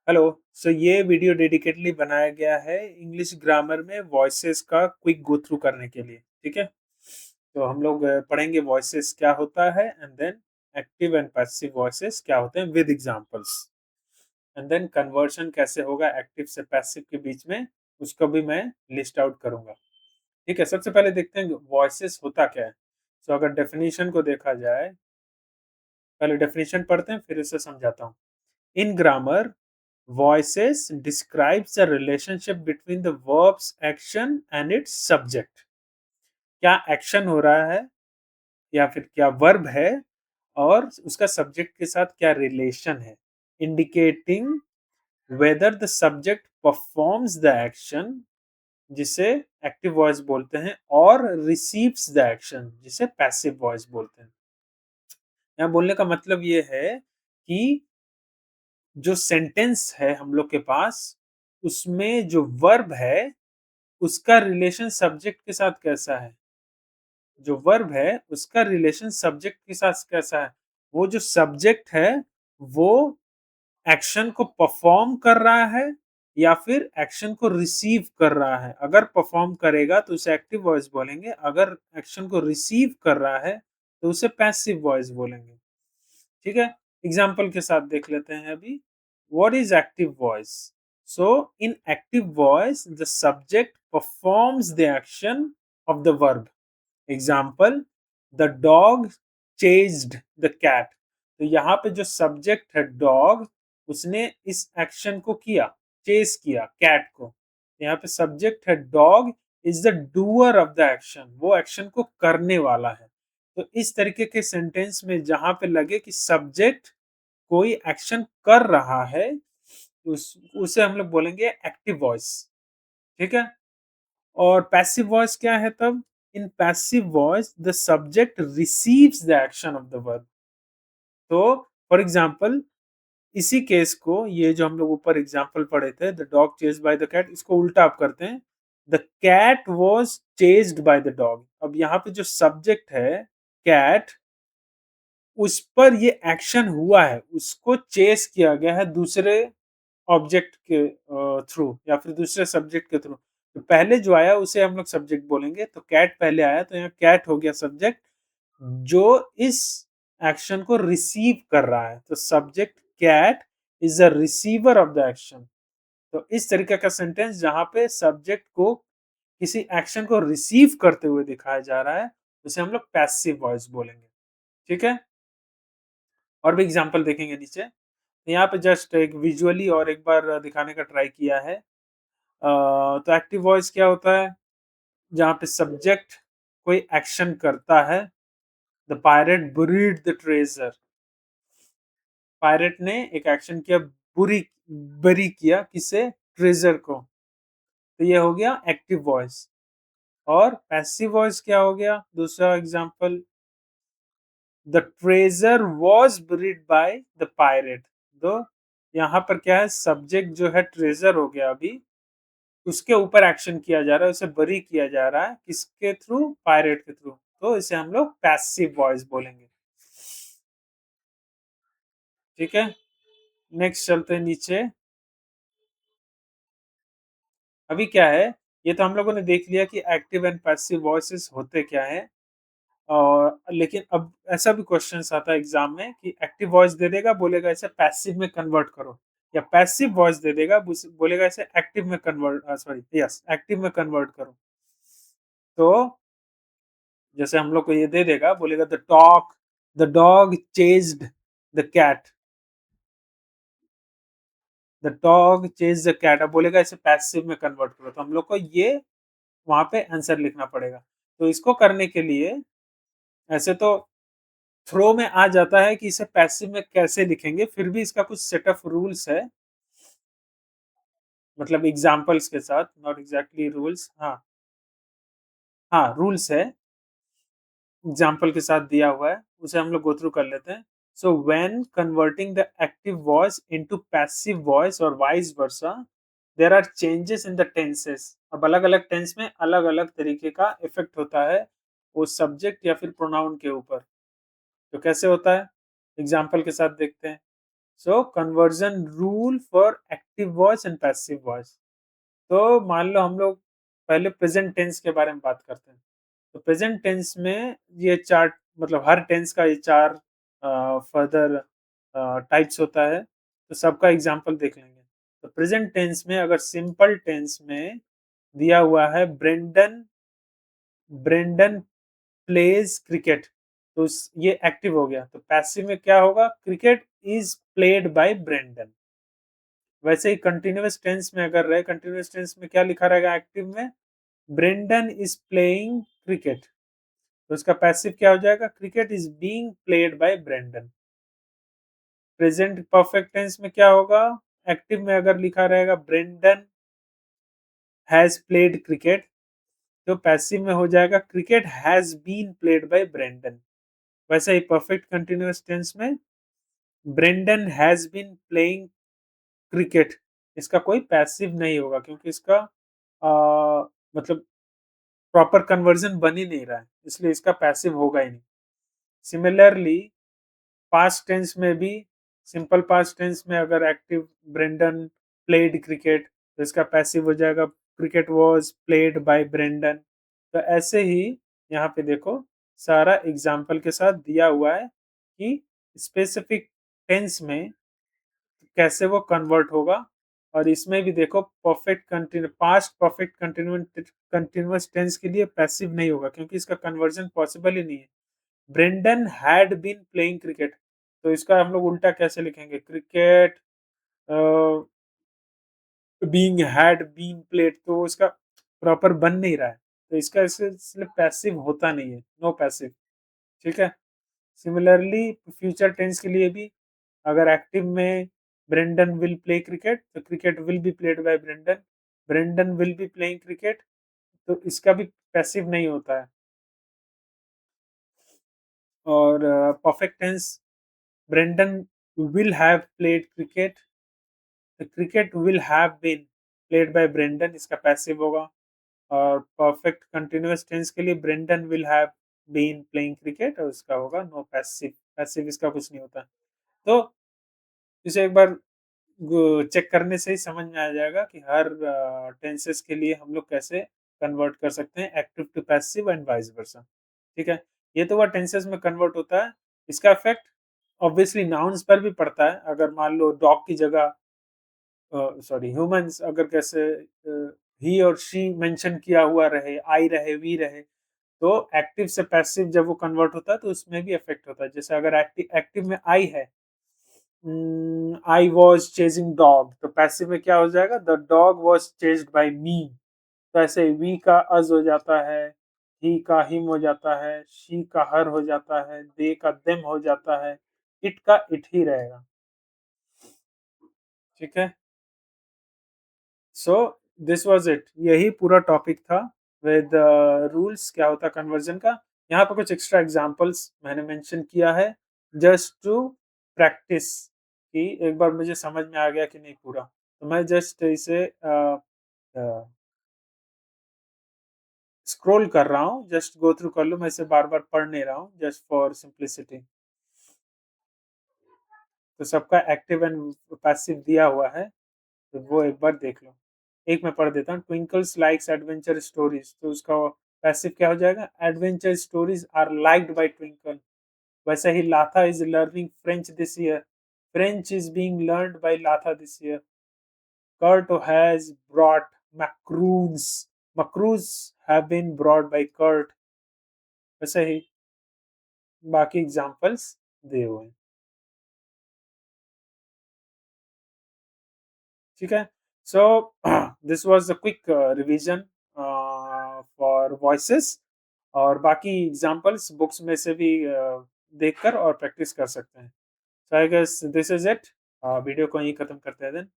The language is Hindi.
हेलो। ये वीडियो डेडिकेटली बनाया गया है इंग्लिश ग्रामर में वॉइसेस का क्विक गो थ्रू करने के लिए। ठीक है, तो हम लोग पढ़ेंगे वॉइसेस क्या होता है and then active and passive voices क्या होते हैं with examples, and then conversion कैसे होगा एक्टिव से पैसिव के बीच में, उसको भी मैं लिस्ट आउट करूंगा। ठीक है, सबसे पहले देखते हैं वॉइसेस होता क्या है। अगर डेफिनेशन को देखा जाए, पहले डेफिनेशन पढ़ते हैं फिर इसे समझाता हूँ। इन grammar, voices describes the relationship between the verb's action and its subject। क्या एक्शन हो रहा है या फिर क्या वर्ब है और उसका सब्जेक्ट के साथ क्या रिलेशन है, indicating whether the subject performs the action, जिसे एक्टिव वॉइस बोलते हैं, और रिसीव्स द एक्शन, जिसे पैसिव वॉइस बोलते हैं। यहाँ बोलने का मतलब ये है कि जो सेंटेंस है हम लोग के पास, उसमें जो वर्ब है उसका रिलेशन सब्जेक्ट के साथ कैसा है, जो वर्ब है उसका रिलेशन सब्जेक्ट के साथ कैसा है, वो जो सब्जेक्ट है वो एक्शन को परफॉर्म कर रहा है या फिर एक्शन को रिसीव कर रहा है। अगर परफॉर्म करेगा तो उसे एक्टिव वॉइस बोलेंगे, अगर एक्शन को रिसीव कर रहा है तो उसे पैसिव वॉइस बोलेंगे। ठीक है, एग्जाम्पल के साथ देख लेते हैं अभी। What is active voice? So in active voice the subject performs the action of the verb. Example, the dog chased the cat. तो यहाँ पे जो सब्जेक्ट है डॉग, उसने इस एक्शन को किया, चेस किया कैट को। यहाँ पे सब्जेक्ट है dog is the doer of the action, वो एक्शन को करने वाला है। तो इस तरीके के सेंटेंस में जहां पे लगे कि सब्जेक्ट कोई एक्शन कर रहा है, उसे हम लोग बोलेंगे एक्टिव वॉइस। ठीक है, और पैसिव वॉइस क्या है तब? In passive voice the subject receives the action of the verb. तो फॉर एग्जाम्पल, इसी केस को, ये जो हम लोग ऊपर एग्जाम्पल पढ़े थे, the dog chased by the cat, इसको उल्टा आप करते हैं, the cat was chased by the dog. अब यहाँ पे जो सब्जेक्ट है कैट, उस पर ये एक्शन हुआ है, उसको चेस किया गया है दूसरे ऑब्जेक्ट के थ्रू या फिर दूसरे सब्जेक्ट के थ्रू। तो पहले जो आया उसे हम लोग सब्जेक्ट बोलेंगे, तो कैट पहले आया तो यहाँ कैट हो गया सब्जेक्ट, जो इस एक्शन को रिसीव कर रहा है। तो subject cat is the receiver of the action. तो इस तरीके का सेंटेंस जहां पे सब्जेक्ट को किसी एक्शन को रिसीव करते हुए दिखाया जा रहा है, उसे हम लोग पैसिव वॉइस बोलेंगे। ठीक है, और भी एग्जांपल देखेंगे नीचे। यहाँ पे जस्ट एक विजुअली और एक बार दिखाने का ट्राई किया है। तो एक्टिव वॉइस क्या होता है? जहाँ पे सब्जेक्ट कोई एक्शन करता है। The pirate buried the treasure. Pirate ने एक एक्शन किया, बुरी बरी किया किसे? ट्रेजर को। तो ये हो गया एक्टिव वॉइस। और पैसिव वॉइस क्या हो गया? दूसरा example, the treasure was buried by the pirate. तो यहाँ पर क्या है, सब्जेक्ट जो है ट्रेजर हो गया, अभी उसके ऊपर एक्शन किया जा रहा है, उसे बरी किया जा रहा है, किसके थ्रू? पायरेट के थ्रू। तो इसे हम लोग पैसिव वॉइस बोलेंगे। ठीक है, नेक्स्ट चलते हैं नीचे। अभी क्या है, ये तो हम लोगों ने देख लिया कि एक्टिव एंड पैसिव वॉइसेस होते क्या है। और लेकिन अब ऐसा भी क्वेश्चन आता है एग्जाम में कि एक्टिव वॉइस दे देगा, बोलेगा इसे पैसिव में कन्वर्ट करो, या पैसिव वॉइस दे देगा, बोलेगा इसे एक्टिव में कन्वर्ट, सॉरी यस, एक्टिव में कन्वर्ट करो। तो जैसे हम लोग को ये दे देगा, बोलेगा the dog chased the cat, the dog chase the cat. अब बोलेगा इसे पैसिव में कन्वर्ट करो, तो हम लोग को ये वहां पे आंसर लिखना पड़ेगा। तो इसको करने के लिए, ऐसे तो थ्रो में आ जाता है कि इसे पैसिव में कैसे लिखेंगे, फिर भी इसका कुछ सेट ऑफ रूल्स है, मतलब एग्जांपल्स के साथ, नॉट एग्जैक्टली रूल्स। हाँ, हाँ रूल्स है, एग्जाम्पल के साथ दिया हुआ है, उसे हम लोग गो थ्रू कर लेते हैं। So when converting the active voice into passive voice और vice versa, there are changes in the tenses. अब अलग अलग टेंस में अलग अलग तरीके का इफेक्ट होता है वो सब्जेक्ट या फिर प्रोनाउन के ऊपर। तो कैसे होता है, एग्जाम्पल के साथ देखते हैं। So conversion rule for active voice and passive voice. तो मान लो हम लोग पहले प्रेजेंट टेंस के बारे में बात करते हैं। तो प्रेजेंट टेंस में ये चार, मतलब हर टेंस का ये चार फर्दर टाइप्स होता है। तो सबका एग्जांपल देख लेंगे। तो प्रेजेंट टेंस में अगर सिंपल टेंस में दिया हुआ है ब्रेंडन ब्रेंडन प्लेज क्रिकेट, तो ये एक्टिव हो गया। तो पैसिव में क्या होगा? Cricket is played by Brendan. वैसे ही कंटिन्यूअस टेंस में अगर रहे, कंटिन्यूअस टेंस में क्या लिखा रहेगा एक्टिव में? Brendan is playing cricket. तो उसका पैसिव क्या हो जाएगा? Cricket is being played by Brendan. Present perfect tense में क्या होगा? एक्टिव में अगर लिखा रहेगा ब्रेंडन हैज प्लेड क्रिकेट, तो पैसिव में हो जाएगा cricket has been played by Brendan. वैसे ही परफेक्ट कंटिन्यूअस टेंस में Brendan has been playing cricket, इसका कोई पैसिव नहीं होगा क्योंकि इसका मतलब प्रॉपर कन्वर्जन बन ही नहीं रहा है, इसलिए इसका पैसिव होगा ही नहीं। सिमिलरली पास्ट टेंस में भी, सिंपल पास्ट टेंस में अगर एक्टिव ब्रेंडन प्लेड क्रिकेट, तो इसका पैसिव हो जाएगा cricket was played by Brendan. तो ऐसे ही यहाँ पे देखो सारा एग्जाम्पल के साथ दिया हुआ है कि स्पेसिफिक टेंस में कैसे वो कन्वर्ट होगा। और इसमें भी देखो perfect continue past perfect continuous tense के लिए पैसिव नहीं होगा क्योंकि इसका कन्वर्जन पॉसिबल ही नहीं है। Brendan had been playing cricket, तो इसका हम लोग उल्टा कैसे लिखेंगे? Cricket being had been played, तो इसका प्रॉपर बन नहीं रहा है, तो इसका इसलिए पैसिव होता नहीं है, नो पैसिव। ठीक है। सिमिलरली फ्यूचर टेंस के लिए भी अगर एक्टिव में ब्रेंडन विल प्ले क्रिकेट, तो cricket will be played by Brendan. Brendan will be playing cricket, तो इसका भी पैसिव नहीं होता है। और perfect tense Brendan will have played cricket, the cricket will have been played by Brendan, इसका पैसिव होगा। और परफेक्ट कंटिन्यूअस टेंस के लिए Brendan will have been playing cricket, और इसका होगा नो पैसिव, पैसिव इसका कुछ नहीं होता। तो इसे एक बार चेक करने से ही समझ में आ जाएगा कि हर टेंसेस के लिए हम लोग कैसे कन्वर्ट कर सकते हैं active to passive and vice versa. ठीक है। ये तो वह टेंसेस में कन्वर्ट होता है। इसका इफेक्ट ऑब्वियसली नाउन्स पर भी पड़ता है। अगर मान लो डॉग की जगह सॉरी ह्यूमंस अगर कैसे ही और शी मेंशन किया हुआ रहे, आई रहे, वी रहे, तो एक्टिव से पैसिव जब वो कन्वर्ट होता है तो उसमें भी इफेक्ट होता है। जैसे अगर एक्टिव में आई है, आई वॉज चेजिंग डॉग, तो पैसिव में क्या हो जाएगा? The dog was chased by me. तो ऐसे वी का अज हो जाता है, ही का हिम हो जाता है, शी का हर हो जाता है, दे का देम हो जाता है, इट का इट ही रहेगा। ठीक है। सो दिस वाज इट, यही पूरा टॉपिक था विद रूल्स क्या होता है कन्वर्जन का। यहाँ पर कुछ एक्स्ट्रा एग्जांपल्स मैंने मेंशन किया है जस्ट टू प्रैक्टिस, कि एक बार मुझे समझ में आ गया कि नहीं पूरा, तो मैं जस्ट इसे स्क्रॉल कर रहा हूँ, जस्ट गो थ्रू कर लो, मैं इसे बार बार पढ़ नहीं रहा हूँ जस्ट फॉर सिंप्लिसिटी। तो सबका एक्टिव एंड पैसिव दिया हुआ है, तो वो एक बार देख लो। एक मैं पढ़ देता हूँ। ट्विंकल्स लाइक्स एडवेंचर स्टोरीज, तो उसका पैसिव क्या हो जाएगा? Adventure stories are liked by Twinkle. वैसे ही Latha is learning French this year, French is being learned by Latha this year. Kurt has brought macaroons, macaroons have been brought by Kurt. वैसे ही बाकी एग्जांपल्स दिए हुए हैं। ठीक है। So this was a quick revision for voices, और बाकी एग्जांपल्स बुक्स में से भी देखकर और प्रैक्टिस कर सकते हैं। So I guess this is it. Video को यहीं खत्म करते हैं देन।